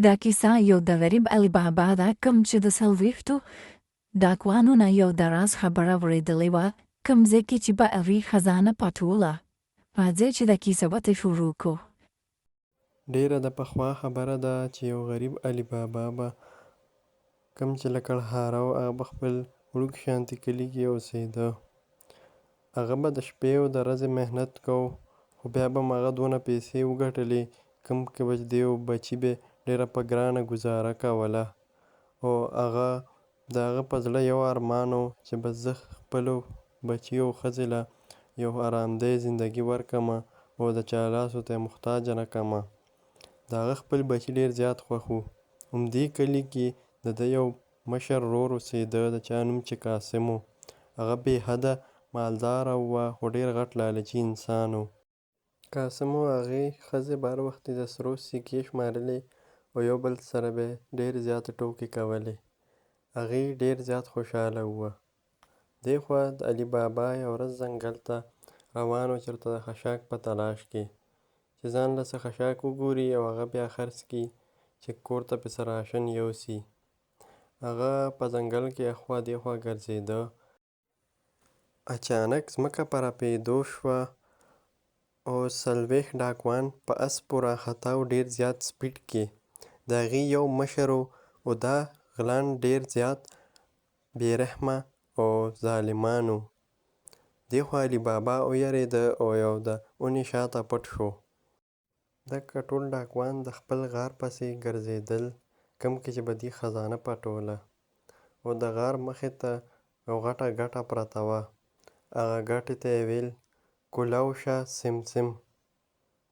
دا کیسه یو د غریب علي بابا ده کوم چې د 40 ډاکوانو نه یو د راز خبره اورېدلې وه کوم ځای کې چې به هغې خزانه پټوله. راځئ چې دا کیسه ورته شروع کړو. ډیره د پخوا خبره ده چې یو غریب علي بابا به کوم چې له کړهاره و هغه به خپل وړوک شانتي کلي کې اوسېده. هغه به د شپې او د ورځې محنت کو خو بیا به هم هغه دونه پیسې وګټلې کوم کې به دی او بچي به ډیره په ګرانه ګزاره کوله. او هغه د هغه په زړه یو ارمان و چې به زه خپلو بچیو او ښځې له یو ارامدی زندګي ورکړمه او د چا لاسو ته یې محتاجه نه کړمه. د هغه خپل بچي ډېر زیات خوښ وو. همدې کلي کې د ده یو مشر ورور اوسېده د چا نوم چې قاسم و. هغه بې حده مالداره وه خو ډېر غټ لالچي انسان و. قاسم او هغې ښځې به هر وخت د سرو سکې شمارلې او یو بل سره به یې ډېر زیاتې ټوکې کولې. هغې ډېر زیات خوشحاله وه. دې خوا د علي بابا یوه ورځ ځنګل ته روان و چېرته د خشاک په تلاش کې چې ځان له څه خشاک وګوري او هغه بیا خرڅ کړي چې کور ته پسې راشن یوسي. هغه په ځنګل کې اخوا دېخوا ګرځېده. اچانک ځمکه په رپېدو شوه او 40 ډاکوان په اسپو راخته و ډېر زیات سپیډ کې. د هغې یو مشر و او دا غلان ډېر زیات بې رحمه او ظالمان و. دې خوا علي بابا ویرېده او یو د ونې شاته پټ شو. دکه ټول ډاکوان د خپل غار پسې ګرځېدل کوم کې چې به دې خزانه پټوله او د غار مخې ته یو غټه ګټه پرته وه. هغه ګټې ته یې ویل کولو شه سمسم.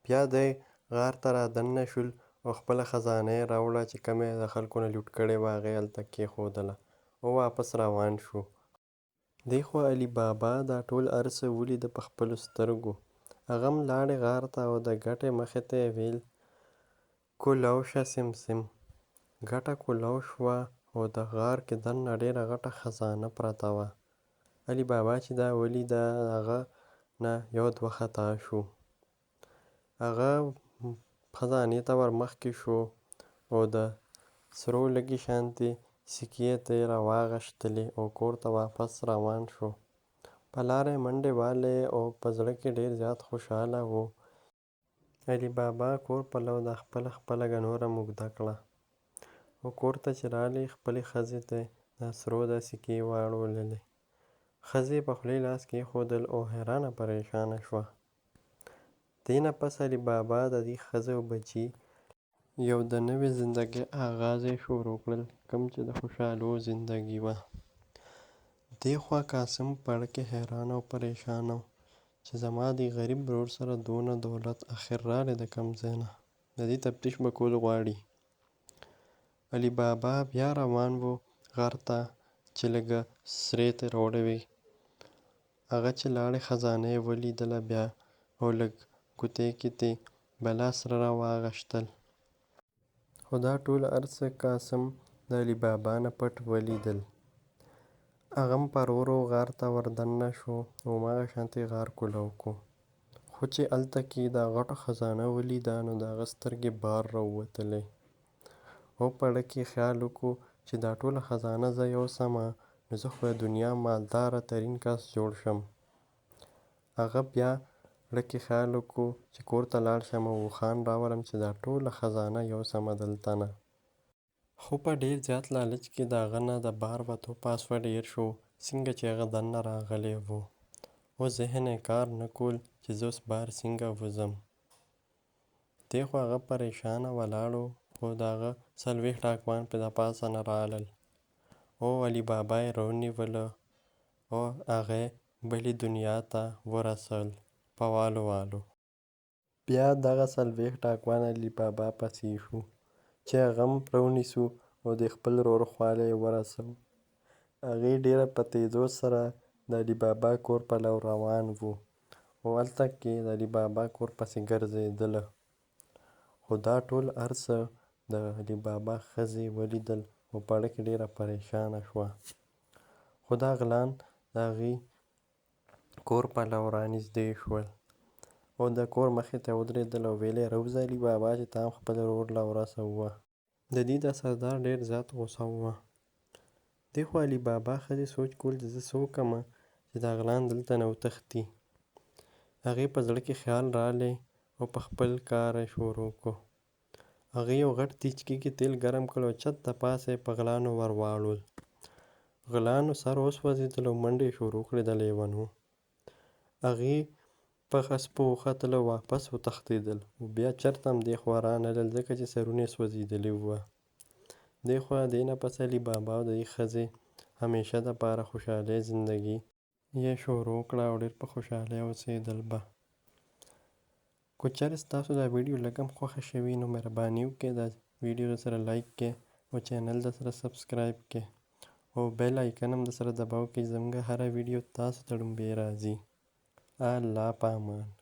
بیا دی غار ته را دننه شول او خپله خزانه یې راوړه چې کومه یې د خلکو نه لوټ کړې وه هغه یې هلته کېښودله او واپس روان شو. دې خوا علي بابا دا ټول هر څه ولیده په خپلو سترګو. هغه هم لاړې غار ته او د ګټې مخې ته یې ویل کولو شه سمسم. ګټه کولو شوه او د غار کې دننه ډېره غټه خزانه پرته وه. علي بابا چې دا ولیده هغه نه یو دوه خطا شو. هغه خزانې ته ور مخکې شو او د سرو لږې شانتې سکې ته یې راواغشتلې او کور ته واپس روان شو. په لاره یې منډې والې او په زړه کې ډېر زیات خوشحاله و. علي بابا کور پلو دا خپله نوره هم اوږده کړه او کور ته چې راغلی خپلې ښځې ته دا سرو دا سکې واړوللې. ښځې په خولې لاس کېښودل او حیرانه پریشانه شوه. دې نه پس علي بابا د دې ښځې او بچي یو د نوې زندګۍ آغاز یې شروع کړل کوم چې د خوشحالو زندګي وه. دې خوا قاسم په اړه کې حیران او پریشانه و چې زما دې غریب ورور سره دونه دولت اخر راغلی د کوم ځای نه. د دې تفتیش به کول غواړي. علي بابا بیا روان و غر ته چې لږه سرې ته روړې وې. هغه چې لاړې خزانه یې ولیدله بیا او لږ ګوتې ګیتې بلا سره راواغشتل. خو دا ټول هر څه قاسم د علي بابا نه پټ ولیدل. هغه هم په ورو ورو غار ته ور دننه شو او هماغه شانتې غار کولو کړو. خو چې هلته کې دا غټه خزانه ولیده نو د هغه سترګې بار راووتلې او په اړه کې خیال وکړو چې دا ټوله خزانه زه یوسمه نو زه خو د دنیا مالداره ترین کس جوړ شم. هغه بیا اړه کې خیال وکړو چې کور ته لاړ شم او اوښان راولم چې دا ټوله خزانه یوسمه دلته نه. خو په ډېر زیات لالچ کې د هغه نه د بار وتو پاسوه ډېر شو څنګه چې هغه دننه راغلی و. او ذهن یې کار نه کول چې زه اوس بار څنګه وځم. دې خوا هغه پریشانه ولاړ و خو د هغه 40 ډاکوان پې د پاسه نه رالل او علي بابا یې رونیوله او هغه یې بلې دنیا ته ورسول په والو والو. بیا دغه 40 ډاکوان علي بابا پسې شو چې هغه هم رونیسو او د خپل ورور خواله یې ورسو. هغې ډېره په تیزو سره د علي بابا کور پلو روان وو او هلته کې د علي بابا کور پسې ګرځېدله. خو دا ټول هر څه د علي بابا ښځې ولیدل او په اړه کې ډېره پریشانه شوه. خو دا غلان د هغې کور پلو رانږدې شول او د کور مخې ته ودرېدل او ویل یې راوځه علي بابا چې تا هم خپل ورور له ورسوه. د دې دا سردار ډېر زیات غوسه وه. دې خوا علي بابا ښځې سوچ کول چې زه څه وکړمه چې دا غلان دلته نه وتښتي. هغې په زړه کې خیال رالی او په خپل کار یې شروع کړو. هغې یو غټ دیچکي کې تیل ګرم کړل او چت د پاسه یې په غلانو ور واړول. غلانو سر وسوځېدل او منډې یې شروع کړې د لیونو. هغې په اسپو وختل او واپس وتښتېدل او بیا چرته هم دې خوا رانهلل ځکه چې سرونه یې سوځېدلي وه. دې خوا دې نه پس علي بابا او د دې ښځې همیشه دپاره خوشحالۍ زندګي یې شروع کړه او ډېر په خوشحالۍ اوسېدل به. که چېرې ستاسو دا ویډیو لږ هم خوښه شوي نو مهرباني وکړئ دا ویډیو درسره لایک کړئ او چینل درسره سبسکرایب کړئ او بیل آیکن هم درسره دباو کړئ چې زموږ هره ویډیو تاسو ته لومړی راځي. الله پامان.